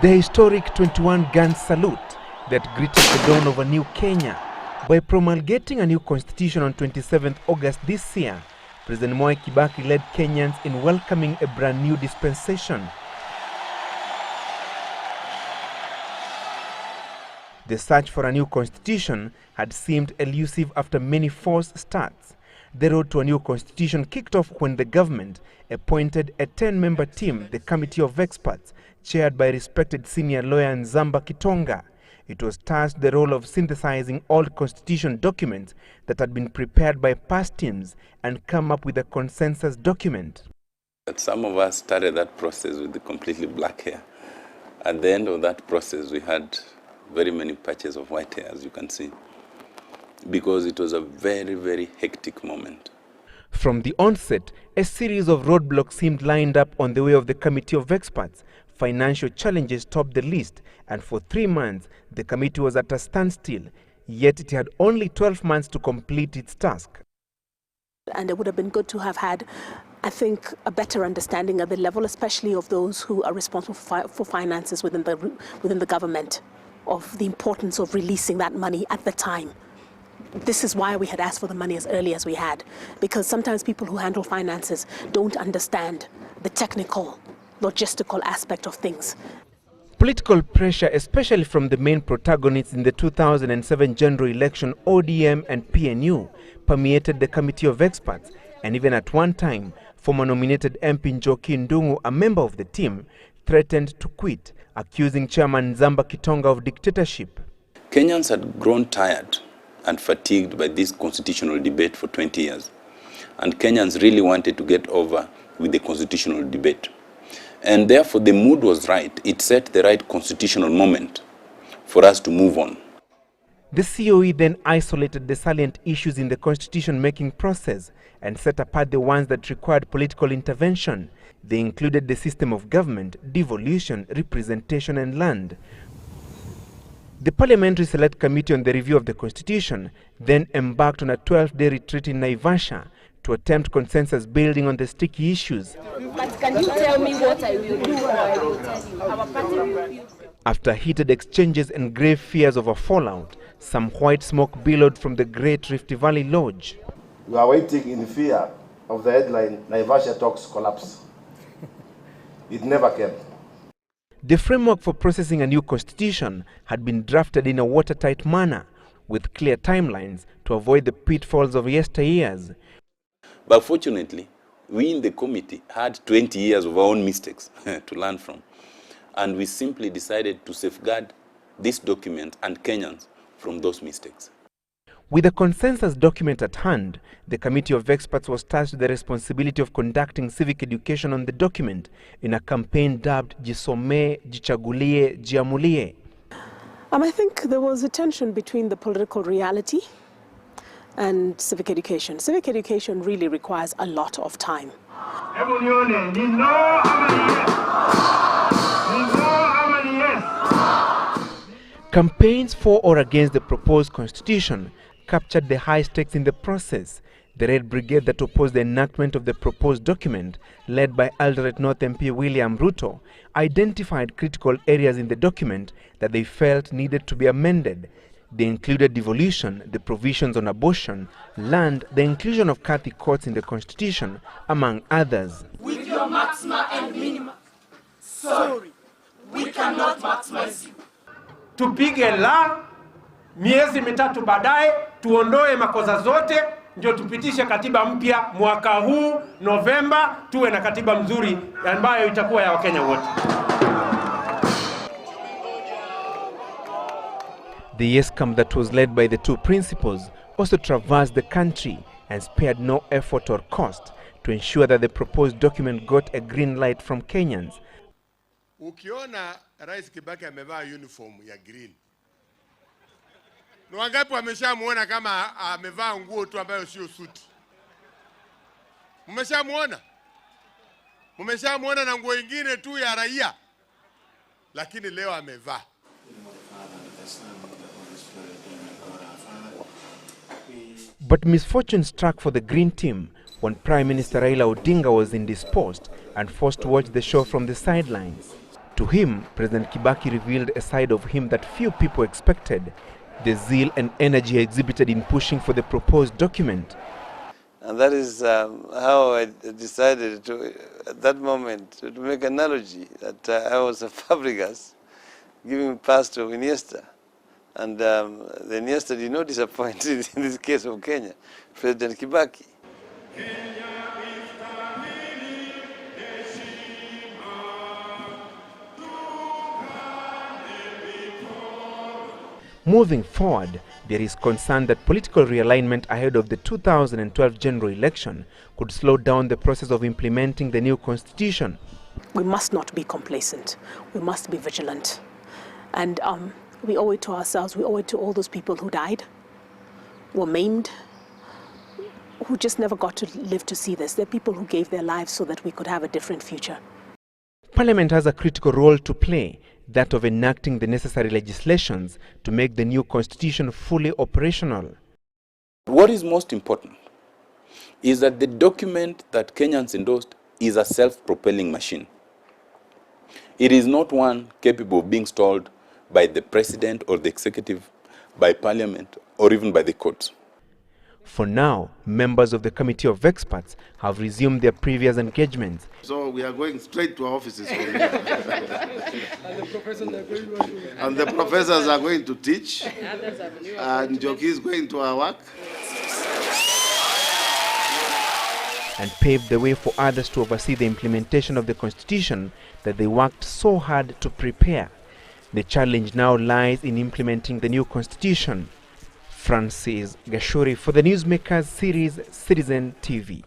The historic 21-gun salute that greeted the dawn of a new Kenya. By promulgating a new constitution on 27th August this year, President Mwai Kibaki led Kenyans in welcoming a brand new dispensation. The search for a new constitution had seemed elusive after many false starts. The road to a new constitution kicked off when the government appointed a 10-member team, the Committee of Experts, chaired by respected senior lawyer Nzamba Kitonga. It was tasked the role of synthesizing old constitution documents that had been prepared by past teams and come up with a consensus document. Some of us started that process with the completely black hair. At the end of that process, we had very many patches of white hair, as you can see, because it was a very, very hectic moment. From the onset, a series of roadblocks seemed lined up on the way of the Committee of Experts. Financial challenges topped the list, and for 3 months, the committee was at a standstill, yet it had only 12 months to complete its task. And it would have been good to have had, I think, a better understanding at the level, especially of those who are responsible for finances within the government, of the importance of releasing that money at the time. This is why we had asked for the money as early as we had, because sometimes people who handle finances don't understand the technical, logistical aspect of things. Political pressure, especially from the main protagonists in the 2007 general election, ODM and PNU, permeated the Committee of Experts, and even at one time, former nominated MP Njoki Ndungu, a member of the team, threatened to quit, accusing Chairman Nzamba Kitonga of dictatorship. Kenyans had grown tired and fatigued by this constitutional debate for 20 years. And Kenyans really wanted to get over with the constitutional debate. And therefore, the mood was right. It set the right constitutional moment for us to move on. The COE then isolated the salient issues in the constitution-making process and set apart the ones that required political intervention. They included the system of government, devolution, representation, and land. The Parliamentary Select Committee on the Review of the Constitution then embarked on a 12-day retreat in Naivasha to attempt consensus building on the sticky issues. But can you tell me what I will do or I will tell you? Our party will. After heated exchanges and grave fears of a fallout, some white smoke billowed from the Great Rift Valley Lodge. We are waiting in fear of the headline, Naivasha talks collapse. It never came. The framework for processing a new constitution had been drafted in a watertight manner, with clear timelines to avoid the pitfalls of yesteryears. But fortunately, we in the committee had 20 years of our own mistakes to learn from. And we simply decided to safeguard this document and Kenyans from those mistakes. With a consensus document at hand, the Committee of Experts was tasked with the responsibility of conducting civic education on the document in a campaign dubbed Jisome, Jichagulie, Jiamulie. I think there was a tension between the political reality and civic education. Civic education really requires a lot of time. Campaigns for or against the proposed constitution captured the high stakes in the process. The Red Brigade that opposed the enactment of the proposed document, led by Eldoret North MP William Ruto, identified critical areas in the document that they felt needed to be amended. They included devolution, the provisions on abortion, land, the inclusion of Catholic courts in the constitution, among others. With your maxima and minima, sorry, we cannot maximize you. Tupige la miezi mitatu baadaye, tuondoe makosa zote, ndio tupitishe katiba mpya mwaka huu Novemba, tuwe na katiba mzuri ambayo itakuwa ya Wakenya wote. The yes camp that was led by the two principals also traversed the country and spared no effort or cost to ensure that the proposed document got a green light from Kenyans. Ukiona Rais Kibaki amevaa uniform ya green, ni wangapi wameshamuona kama amevaa nguo tu ambayo sio suti? Mmeshamuona? Mmeshamuona na nguo nyingine tu ya raia, lakini leo amevaa. But misfortune struck for the Green Team when Prime Minister Raila Odinga was indisposed and forced to watch the show from the sidelines. To him, President Kibaki revealed a side of him that few people expected: the zeal and energy he exhibited in pushing for the proposed document. And that is how I decided to, at that moment, to make an analogy that I was a Fabregas giving pass to Iniesta. And the Iniesta did not disappoint in this case of Kenya, President Kibaki. Moving forward, there is concern that political realignment ahead of the 2012 general election could slow down the process of implementing the new constitution. We must not be complacent. We must be vigilant. And we owe it to ourselves, we owe it to all those people who died, were maimed, who just never got to live to see this. They're people who gave their lives so that we could have a different future. Parliament has a critical role to play, that of enacting the necessary legislations to make the new constitution fully operational. What is most important is that the document that Kenyans endorsed is a self-propelling machine. It is not one capable of being stalled by the president or the executive, by parliament, or even by the courts. For now, members of the committee of experts have resumed their previous engagements. So we are going straight to our offices. And the professors are going to teach. And Joki is going to our work. And pave the way for others to oversee the implementation of the constitution that they worked so hard to prepare. The challenge now lies in implementing the new constitution. Francis Gachuri for the Newsmakers series, Citizen TV.